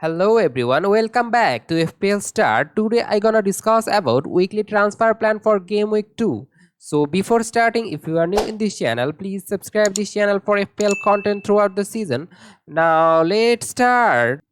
Hello everyone, welcome back to FPL STAR. Today I gonna discuss about weekly transfer plan for game week 2. So before starting, if you are new in this channel, please subscribe this channel for FPL content throughout the season. Now let's start.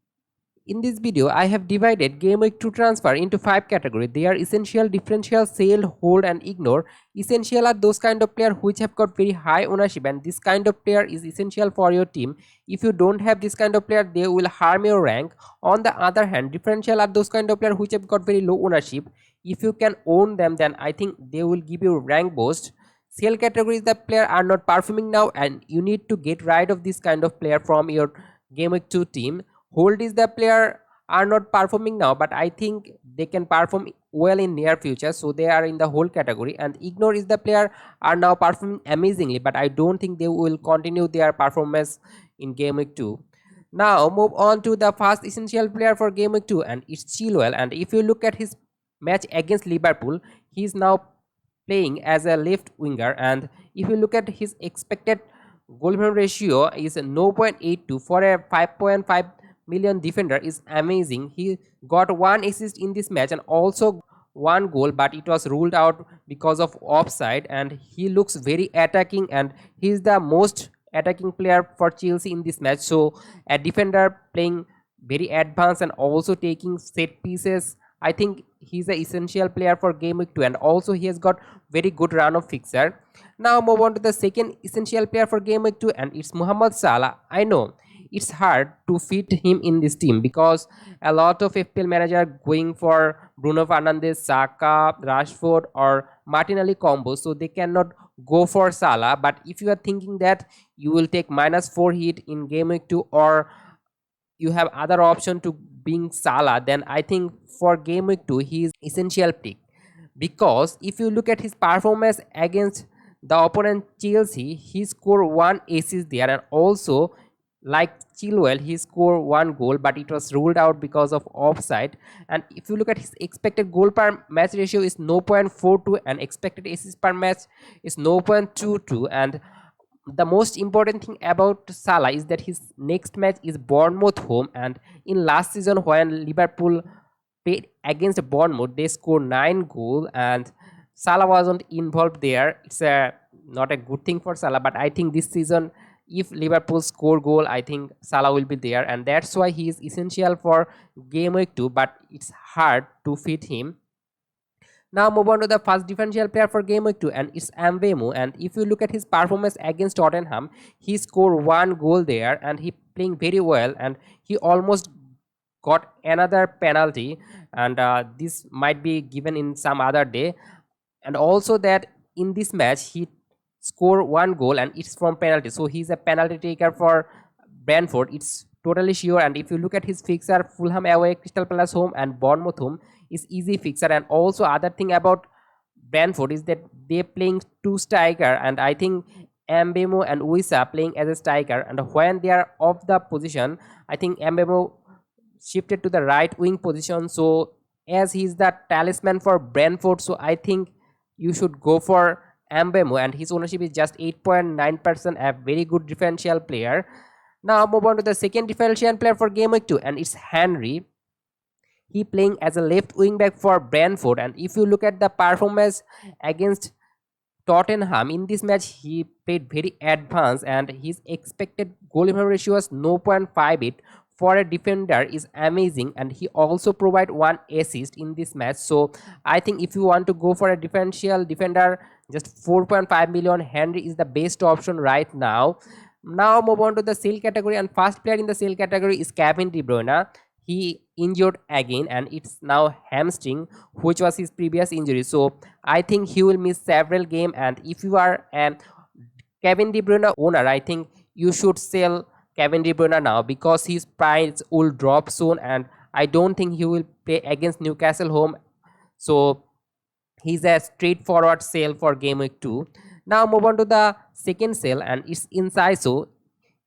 In this video, I have divided Game Week 2 transfer into 5 categories. They are essential, differential, sell, hold and ignore. Essential are those kind of players which have got very high ownership, and this kind of player is essential for your team. If you don't have this kind of player, they will harm your rank. On the other hand, differential are those kind of players which have got very low ownership. If you can own them, then I think they will give you rank boost. Sell categories, the player are not performing now and you need to get rid of this kind of player from your Game Week 2 team. Hold is the player are not performing now, but I think they can perform well in near future, so they are in the hold category. And ignore is the player are now performing amazingly, but I don't think they will continue their performance in game week 2. Now move on to the first essential player for game week 2, and it's Chilwell. And if you look at his match against Liverpool, he is now playing as a left winger, and if you look at his expected goal ratio is 0.82 for a 5.5 million defender is amazing. He got one assist in this match and also one goal, but it was ruled out because of offside. And he looks very attacking, and he is the most attacking player for Chelsea in this match. So a defender playing very advanced and also taking set pieces, I think he's an essential player for game week 2, and also he has got very good run of fixer. Now move on to the second essential player for game week 2, and it's Mohamed Salah. I know it's hard to fit him in this team because a lot of FPL manager going for Bruno Fernandes, Saka, Rashford or Martinelli combo, so they cannot go for Salah. But if you are thinking that you will take -4 hit in game week 2, or you have other option to being Salah, then I think for game week 2 he is essential pick. Because if you look at his performance against the opponent Chelsea, he scored one assist there, and also like Chilwell, he scored one goal, but it was ruled out because of offside. And if you look at his expected goal per match ratio is 0.42, and expected assist per match is 0.22. And the most important thing about Salah is that his next match is Bournemouth home, and in last season when Liverpool played against Bournemouth, they scored 9 goals and Salah wasn't involved there. It's not a good thing for Salah, but I think this season if Liverpool score goal, I think Salah will be there, and that's why he is essential for game week 2, but it's hard to fit him. Now move on to the first differential player for game week 2, and it's Mbeumo. And if you look at his performance against Tottenham, he scored one goal there and he playing very well, and he almost got another penalty, and this might be given in some other day. And also that in this match he score one goal and it's from penalty, so he's a penalty taker for Brentford, it's totally sure. And if you look at his fixture, Fulham away, Crystal Palace home and Bournemouth home is easy fixture. And also other thing about Brentford is that they playing two striker, and I think Mbeumo and Wissa playing as a striker, and when they are off the position, I think Mbeumo shifted to the right wing position, so as he's the talisman for Brentford, so I think you should go for Mbeumo, and his ownership is just 8.9%, a very good differential player. Now move on to the second differential player for game week 2, and it's Henry. He playing as a left wing back for Brentford, and if you look at the performance against Tottenham in this match, he played very advanced, and his expected goal ratio was 0.58 for a defender is amazing, and he also provide one assist in this match. So I think if you want to go for a differential defender, just 4.5 million, Henry is the best option right now. Now move on to the sale category, and first player in the sale category is Kevin De Bruyne. He injured again, and it's now hamstring, which was his previous injury, so I think he will miss several games. And if you are a Kevin De Bruyne owner, I think you should sell Kevin De Bruyne now because his price will drop soon, and I don't think he will play against Newcastle home, so he's a straightforward sale for game week 2. Now move on to the second sale, and it's Incisive.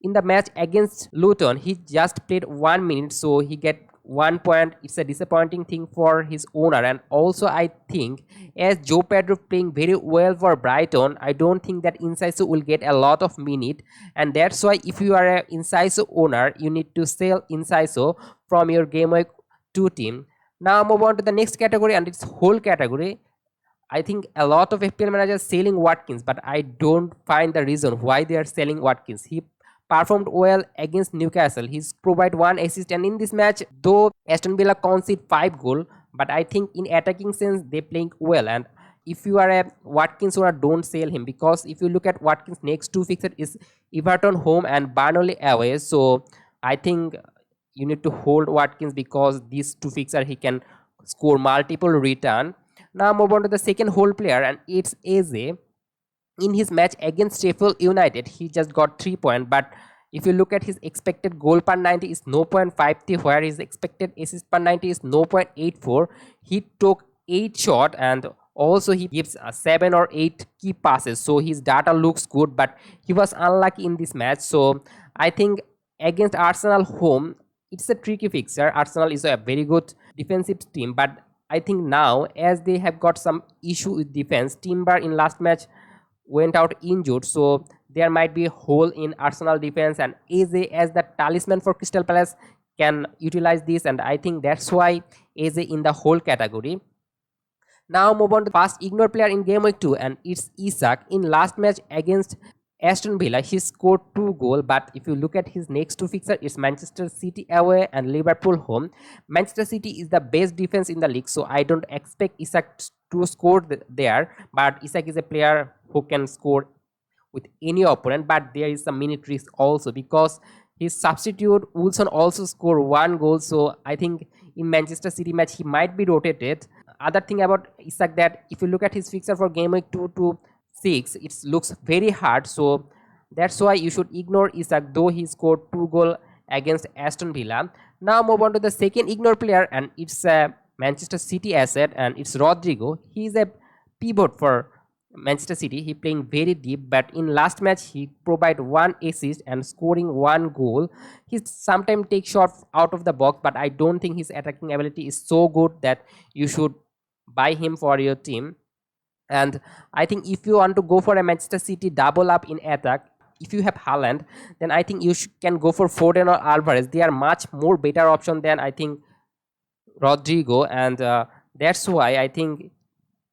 In the match against Luton, he just played 1 minute, so he get 1 point, it's a disappointing thing for his owner. And also I think as Joe Pedro playing very well for Brighton, I don't think that Incisive will get a lot of minute, and that's why if you are an Incisive owner, you need to sell Incisive from your Game Week 2 team. Now move on to the next category, and it's whole category. I think a lot of FPL managers selling Watkins, but I don't find the reason why they are selling Watkins. He performed well against Newcastle. He's provide 1 assist, and in this match, though Aston Villa concede 5 goals, but I think in attacking sense they playing well. And if you are a Watkins owner, don't sell him, because if you look at Watkins' next two fixtures is Everton home and Burnley away. So I think you need to hold Watkins because these two fixtures he can score multiple return. Now move on to the second whole player, and it's Eze. In his match against Sheffield United, he just got 3 points, but if you look at his expected goal per 90 is 0.53, where his expected assist per 90 is 0.84. He took 8 shots, and also he gives 7 or 8 key passes, so his data looks good, but he was unlucky in this match. So I think against Arsenal home, it's a tricky fixture. Arsenal is a very good defensive team, but I think now as they have got some issue with defense, Timber in last match went out injured, so there might be a hole in Arsenal defense, and Eze as the talisman for Crystal Palace can utilize this, and I think that's why Eze in the whole category. Now move on to the first ignore player in Game Week 2, and it's Isak. In last match against Aston Villa, he scored 2 goals, but if you look at his next two fixtures, it's Manchester City away and Liverpool home. Manchester City is the best defense in the league, so I don't expect Isak to score there, but Isak is a player who can score with any opponent, but there is some minute risk also because his substitute Wilson also scored 1 goal, so I think in Manchester City match he might be rotated. Other thing about Isak, that if you look at his fixture for Game Week 2 to 6, it looks very hard, so that's why you should ignore Isak, though he scored 2 goals against Aston Villa. Now move on to the second ignore player, and it's a Manchester City asset, and it's Rodrigo. He is a pivot for Manchester City. He playing very deep, but in last match he provide 1 assist and scoring 1 goal. He sometimes takes shots out of the box, but I don't think his attacking ability is so good that you should buy him for your team. And I think if you want to go for a Manchester City double up in attack, if you have Haaland, then I think you can go for Foden or Alvarez. They are much more better option than I think Rodrigo, and that's why I think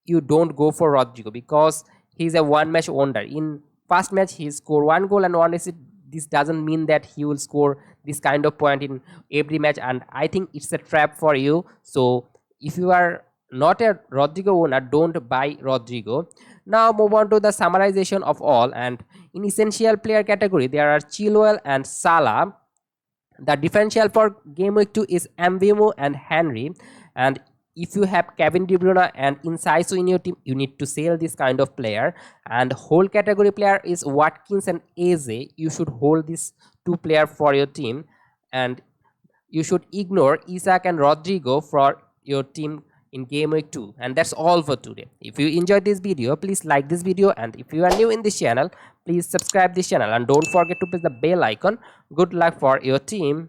you don't go for Rodrigo, because he's a one match wonder. In first match he scored 1 goal and 1 assist. This doesn't mean that he will score this kind of point in every match, and I think it's a trap for you. So if you are not a Rodrigo owner, don't buy Rodrigo. Now move on to the summarization of all, and in essential player category there are Chilwell and Salah. The differential for Game Week 2 is Mbeumo and Henry, and if you have Kevin De Bruyne and Incisive in your team, you need to sell this kind of player. And whole category player is Watkins and Eze. You should hold these two players for your team, and you should ignore Isak and Rodrigo for your team in Game Week 2. And that's all for today. If you enjoyed this video, please like this video, and if you are new in this channel, please subscribe this channel, and don't forget to press the bell icon. Good luck for your team.